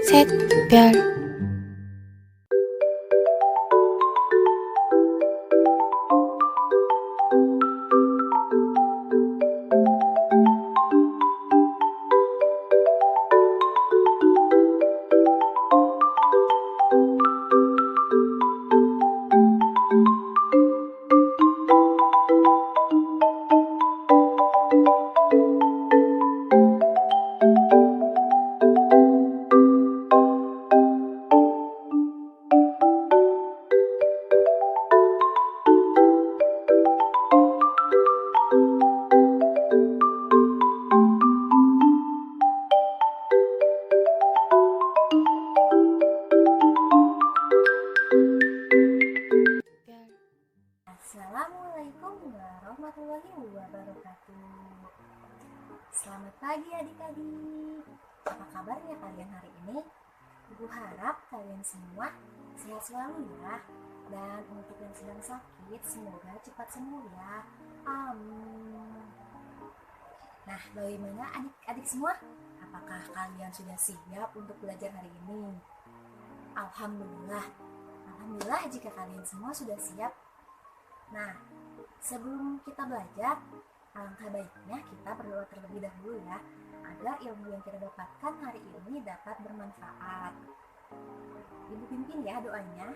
샛별 Assalamualaikum warahmatullahi wabarakatuh. Selamat pagi adik-adik. Apa kabarnya kalian hari ini? Ibu harap kalian semua sehat selalu ya. Dan untuk yang sedang sakit, semoga cepat sembuh ya. Amin. Nah, bagaimana adik-adik semua? Apakah kalian sudah siap untuk belajar hari ini? Alhamdulillah. Alhamdulillah jika kalian semua sudah siap. Nah, sebelum kita belajar, alangkah baiknya kita berdoa terlebih dahulu ya, agar ilmu yang kita dapatkan hari ini dapat bermanfaat. Ibu pimpin ya doanya.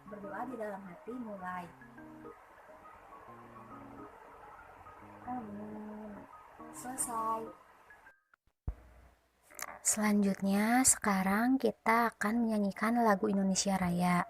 Berdoa di dalam hati mulai. Amin. Selesai. Selanjutnya, sekarang kita akan menyanyikan lagu Indonesia Raya.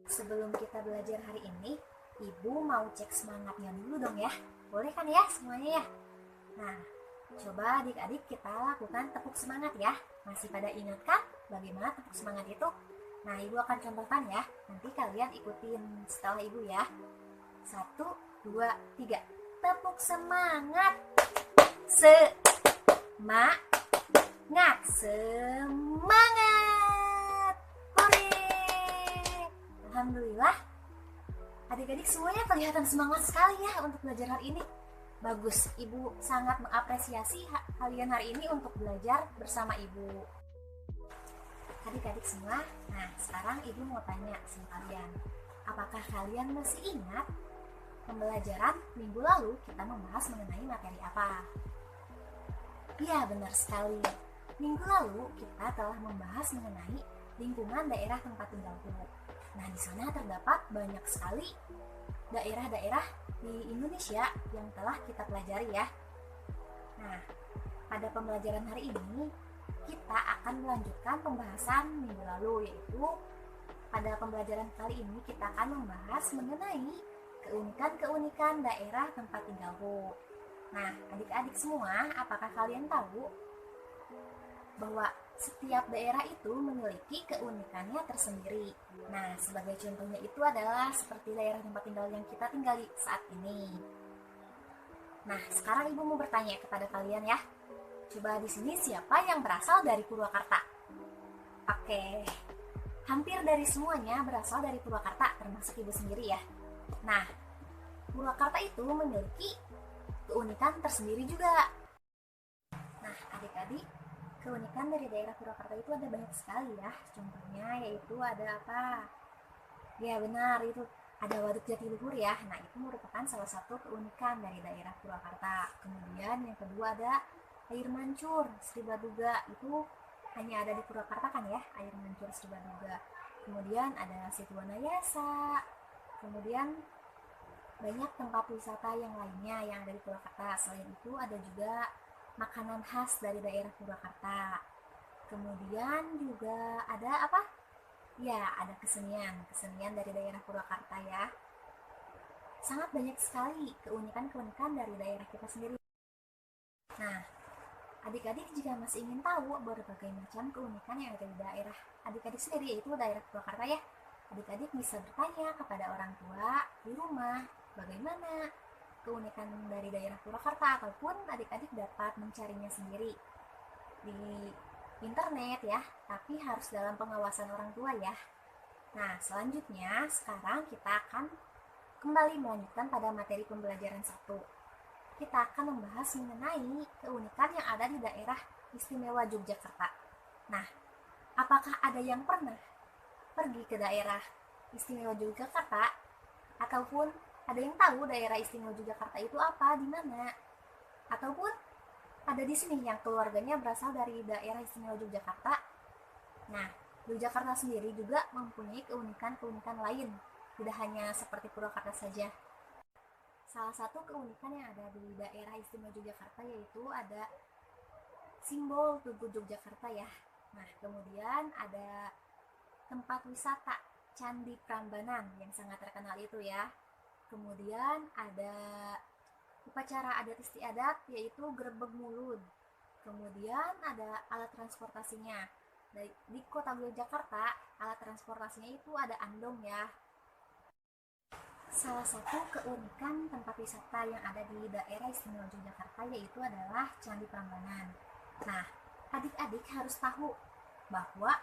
Sebelum kita belajar hari ini, Ibu mau cek semangatnya dulu dong ya. Boleh kan ya semuanya ya? Nah, coba adik-adik kita lakukan tepuk semangat ya. Masih pada ingatkah bagaimana tepuk semangat itu? Nah, Ibu akan contohkan ya. Nanti kalian ikutin setelah Ibu ya. 1, 2, 3. Tepuk semangat. Semangat. Semangat. Hore. Alhamdulillah, adik-adik semuanya kelihatan semangat sekali ya untuk belajar hari ini. Bagus, Ibu sangat mengapresiasi kalian hari ini untuk belajar bersama Ibu. Adik-adik semua, nah sekarang Ibu mau tanya sama kalian. Apakah kalian masih ingat pembelajaran minggu lalu kita membahas mengenai materi apa? Iya, benar sekali. Minggu lalu kita telah membahas mengenai lingkungan daerah tempat tinggalku. Nah, di sana terdapat banyak sekali daerah-daerah di Indonesia yang telah kita pelajari ya. Nah, pada pembelajaran hari ini kita akan melanjutkan pembahasan minggu lalu, yaitu pada pembelajaran kali ini kita akan membahas mengenai keunikan-keunikan daerah tempat tinggalku. Nah, adik-adik semua, apakah kalian tahu bahwa setiap daerah itu memiliki keunikannya tersendiri. Nah, sebagai contohnya itu adalah seperti daerah tempat tinggal yang kita tinggali saat ini. Nah, sekarang Ibu mau bertanya kepada kalian ya. Coba di sini siapa yang berasal dari Purwakarta? Oke, hampir dari semuanya berasal dari Purwakarta, termasuk Ibu sendiri ya. Nah, Purwakarta itu memiliki keunikan tersendiri juga. Nah, adik-adik, keunikan dari daerah Purwakarta itu ada banyak sekali ya. Contohnya yaitu ada apa? Ya benar, itu ada Waduk Jatiluhur ya. Nah, itu merupakan salah satu keunikan dari daerah Purwakarta. Kemudian yang kedua ada air mancur Sri Baduga. Itu hanya ada di Purwakarta kan ya, air mancur Sri Baduga. Kemudian ada Situ Wanayasa. Kemudian banyak tempat wisata yang lainnya yang ada di Purwakarta. Selain itu ada juga makanan khas dari daerah Purwakarta. Kemudian juga ada apa? Ya, ada kesenian dari daerah Purwakarta ya. Sangat banyak sekali keunikan-keunikan dari daerah kita sendiri. Nah, adik-adik jika masih ingin tahu berbagai macam keunikan yang ada di daerah adik-adik sendiri, yaitu daerah Purwakarta ya, adik-adik bisa bertanya kepada orang tua di rumah bagaimana keunikan dari daerah Purwakarta, ataupun adik-adik dapat mencarinya sendiri di internet ya, tapi harus dalam pengawasan orang tua ya. Nah, selanjutnya sekarang kita akan kembali melanjutkan pada materi pembelajaran 1. Kita akan membahas mengenai keunikan yang ada di daerah istimewa Yogyakarta. Nah, apakah ada yang pernah pergi ke daerah istimewa Yogyakarta, ataupun ada yang tahu daerah istimewa Yogyakarta itu apa, di mana? Ataupun ada di sini yang keluarganya berasal dari daerah istimewa Yogyakarta. Nah, Yogyakarta sendiri juga mempunyai keunikan-keunikan lain, tidak hanya seperti Purwakarta saja. Salah satu keunikan yang ada di daerah istimewa Yogyakarta yaitu ada simbol Tugu Yogyakarta ya. Nah, kemudian ada tempat wisata Candi Prambanan yang sangat terkenal itu ya. Kemudian ada upacara adat istiadat yaitu Grebeg Mulud. Kemudian ada alat transportasinya. Di kota Yogyakarta, alat transportasinya itu ada andong ya. Salah satu keunikan tempat wisata yang ada di daerah istimewa Yogyakarta yaitu adalah Candi Prambanan. Nah, adik-adik harus tahu bahwa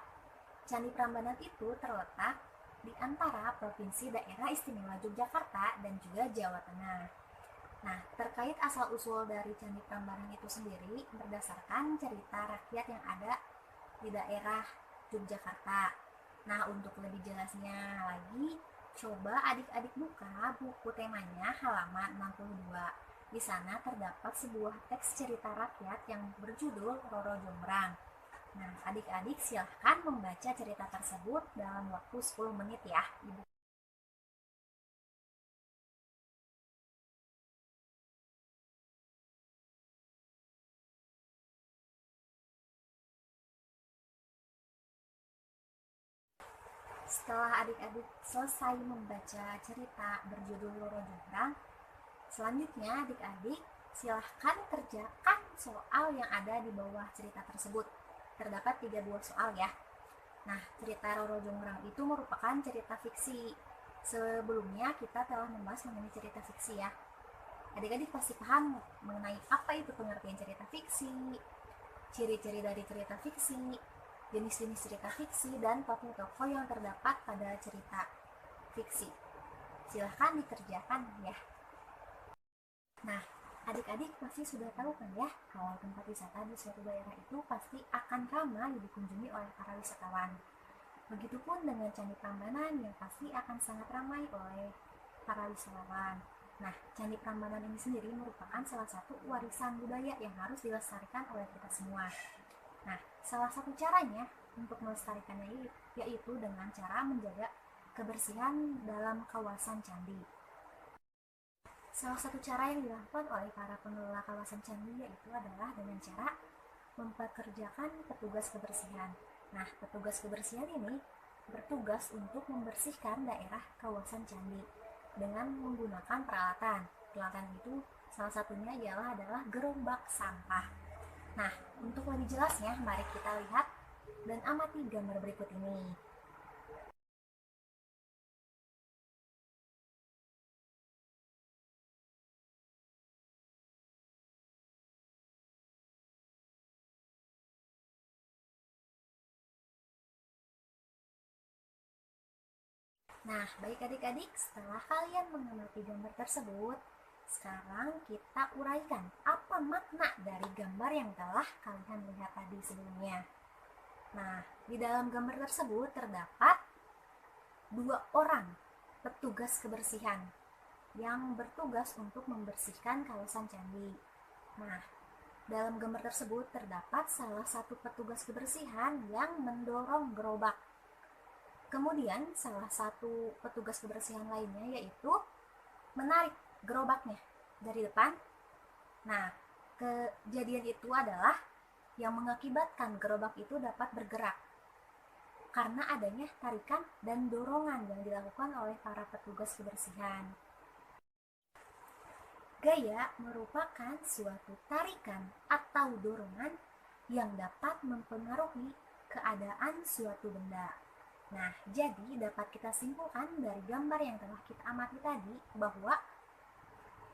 Candi Prambanan itu terletak di antara provinsi daerah istimewa Yogyakarta dan juga Jawa Tengah. Nah, terkait asal-usul dari Candi Prambanan itu sendiri berdasarkan cerita rakyat yang ada di daerah Yogyakarta. Nah, untuk lebih jelasnya lagi, coba adik-adik buka buku temanya halaman 62. Di sana terdapat sebuah teks cerita rakyat yang berjudul Roro Jonggrang. Nah, adik-adik silahkan membaca cerita tersebut dalam waktu 10 menit ya. Setelah adik-adik selesai membaca cerita berjudul Roro Jonggrang, selanjutnya adik-adik silahkan kerjakan soal yang ada di bawah cerita tersebut. Terdapat 3 buah soal ya. Nah, cerita Roro Jonggrang itu merupakan cerita fiksi. Sebelumnya kita telah membahas mengenai cerita fiksi ya. Adik-adik pasti paham mengenai apa itu pengertian cerita fiksi, ciri-ciri dari cerita fiksi, jenis-jenis cerita fiksi, dan tokoh-tokoh yang terdapat pada cerita fiksi. Silahkan dikerjakan ya. Nah, adik-adik pasti sudah tahu kan ya, kalau tempat wisata di suatu daerah itu pasti akan ramai dikunjungi oleh para wisatawan. Begitupun dengan Candi Prambanan yang pasti akan sangat ramai oleh para wisatawan. Nah, Candi Prambanan ini sendiri merupakan salah satu warisan budaya yang harus dilestarikan oleh kita semua. Nah, salah satu caranya untuk melestarikannya yaitu dengan cara menjaga kebersihan dalam kawasan candi. Salah satu cara yang dilakukan oleh para pengelola kawasan candi yaitu adalah dengan cara mempekerjakan petugas kebersihan. Nah, petugas kebersihan ini bertugas untuk membersihkan daerah kawasan candi dengan menggunakan peralatan. Peralatan itu salah satunya adalah gerombak sampah. Nah, untuk lebih jelasnya, mari kita lihat dan amati gambar berikut ini. Nah, baik adik-adik, setelah kalian mengamati gambar tersebut, sekarang kita uraikan apa makna dari gambar yang telah kalian lihat tadi sebelumnya. Nah, di dalam gambar tersebut terdapat 2 orang petugas kebersihan yang bertugas untuk membersihkan kawasan candi. Nah, dalam gambar tersebut terdapat salah satu petugas kebersihan yang mendorong gerobak. Kemudian salah satu petugas kebersihan lainnya yaitu menarik gerobaknya dari depan. Nah, kejadian itu adalah yang mengakibatkan gerobak itu dapat bergerak karena adanya tarikan dan dorongan yang dilakukan oleh para petugas kebersihan. Gaya merupakan suatu tarikan atau dorongan yang dapat mempengaruhi keadaan suatu benda. Nah, jadi dapat kita simpulkan dari gambar yang telah kita amati tadi bahwa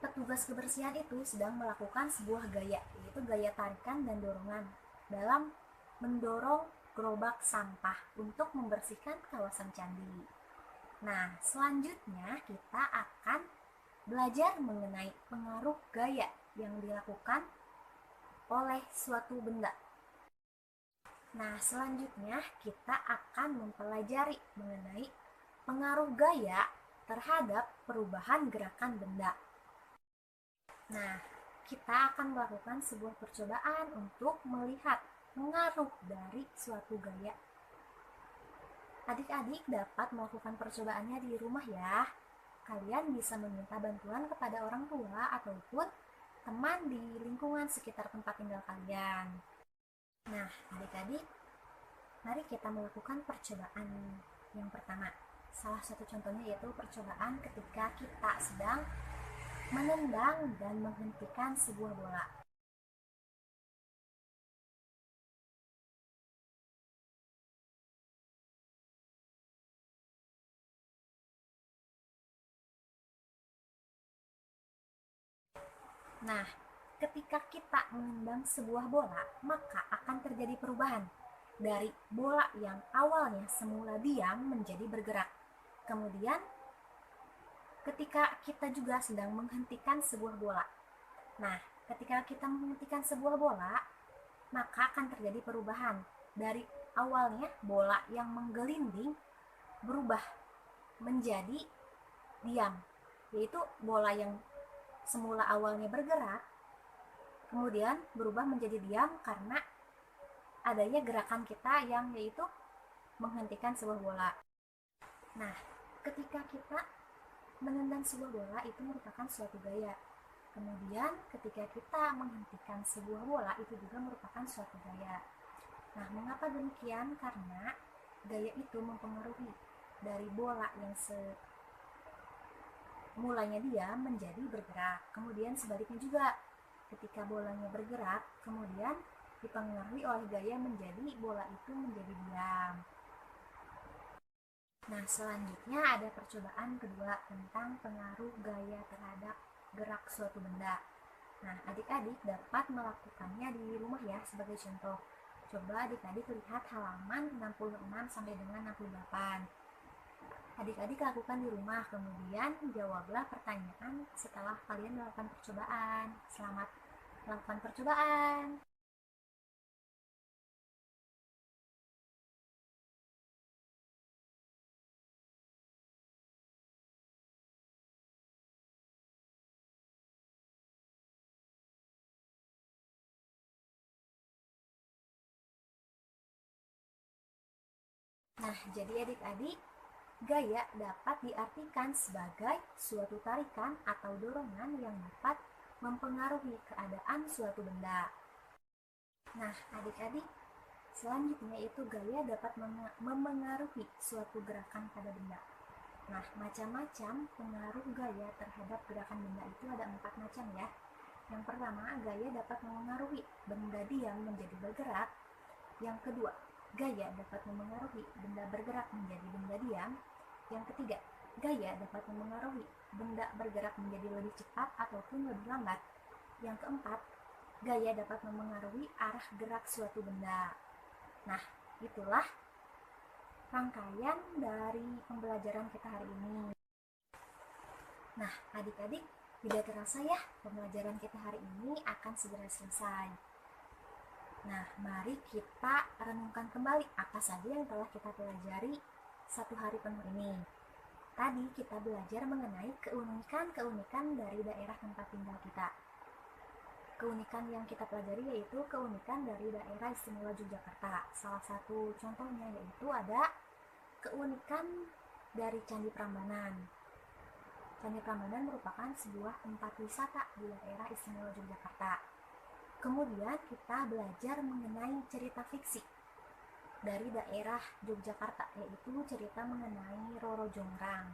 petugas kebersihan itu sedang melakukan sebuah gaya, yaitu gaya tarikan dan dorongan dalam mendorong gerobak sampah untuk membersihkan kawasan candi. Nah, selanjutnya kita akan belajar mengenai pengaruh gaya yang dilakukan oleh suatu benda. Nah, selanjutnya kita akan mempelajari mengenai pengaruh gaya terhadap perubahan gerakan benda. Nah, kita akan melakukan sebuah percobaan untuk melihat pengaruh dari suatu gaya. Adik-adik dapat melakukan percobaannya di rumah ya. Kalian bisa meminta bantuan kepada orang tua ataupun teman di lingkungan sekitar tempat tinggal kalian. Nah, adik-adik, mari kita melakukan percobaan yang pertama. Salah satu contohnya yaitu percobaan ketika kita sedang menendang dan menghentikan sebuah bola. Nah, ketika kita menendang sebuah bola, maka akan terjadi perubahan dari bola yang awalnya semula diam menjadi bergerak. Kemudian, ketika kita juga sedang menghentikan sebuah bola. Nah, ketika kita menghentikan sebuah bola, maka akan terjadi perubahan dari awalnya bola yang menggelinding berubah menjadi diam, yaitu bola yang semula awalnya bergerak kemudian berubah menjadi diam karena adanya gerakan kita yang yaitu menghentikan sebuah bola. Nah, ketika kita menendang sebuah bola itu merupakan suatu gaya. Kemudian ketika kita menghentikan sebuah bola itu juga merupakan suatu gaya. Nah, mengapa demikian? Karena gaya itu mempengaruhi dari bola yang mulanya diam menjadi bergerak. Kemudian sebaliknya juga, ketika bolanya bergerak, kemudian dipengaruhi oleh gaya menjadi bola itu menjadi diam. Nah, selanjutnya ada percobaan kedua tentang pengaruh gaya terhadap gerak suatu benda. Nah, adik-adik dapat melakukannya di rumah ya sebagai contoh. Coba adik-adik lihat halaman 66 sampai dengan 68. Adik-adik lakukan di rumah, kemudian jawablah pertanyaan setelah kalian melakukan percobaan. Selamat melakukan percobaan. Nah, jadi adik-adik, gaya dapat diartikan sebagai suatu tarikan atau dorongan yang dapat mempengaruhi keadaan suatu benda. Nah, adik-adik, selanjutnya itu gaya dapat memengaruhi suatu gerakan pada benda. Nah, macam-macam pengaruh gaya terhadap gerakan benda itu ada 4 macam ya. Yang pertama, gaya dapat memengaruhi benda diam menjadi bergerak. Yang kedua, gaya dapat memengaruhi benda bergerak menjadi benda diam. Yang ketiga, gaya dapat memengaruhi benda bergerak menjadi lebih cepat ataupun lebih lambat. Yang keempat, gaya dapat memengaruhi arah gerak suatu benda. Nah, itulah rangkaian dari pembelajaran kita hari ini. Nah, adik-adik, tidak terasa ya, pembelajaran kita hari ini akan segera selesai. Nah, mari kita renungkan kembali apa saja yang telah kita pelajari satu hari penuh ini. Tadi kita belajar mengenai keunikan-keunikan dari daerah tempat tinggal kita. Keunikan yang kita pelajari yaitu keunikan dari daerah istimewa Yogyakarta. Salah satu contohnya yaitu ada keunikan dari Candi Prambanan. Candi Prambanan merupakan sebuah tempat wisata di daerah istimewa Yogyakarta. Kemudian kita belajar mengenai cerita fiksi dari daerah Yogyakarta, yaitu cerita mengenai Roro Jonggrang.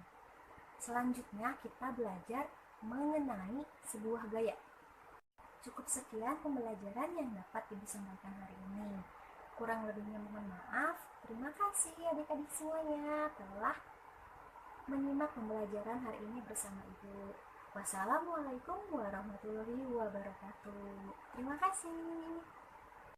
Selanjutnya kita belajar mengenai sebuah gaya. Cukup sekian pembelajaran yang dapat Ibu sampaikan hari ini. Kurang lebihnya mohon maaf. Terima kasih adik-adik semuanya telah menyimak pembelajaran hari ini bersama Ibu. Wassalamualaikum warahmatullahi wabarakatuh. Terima kasih.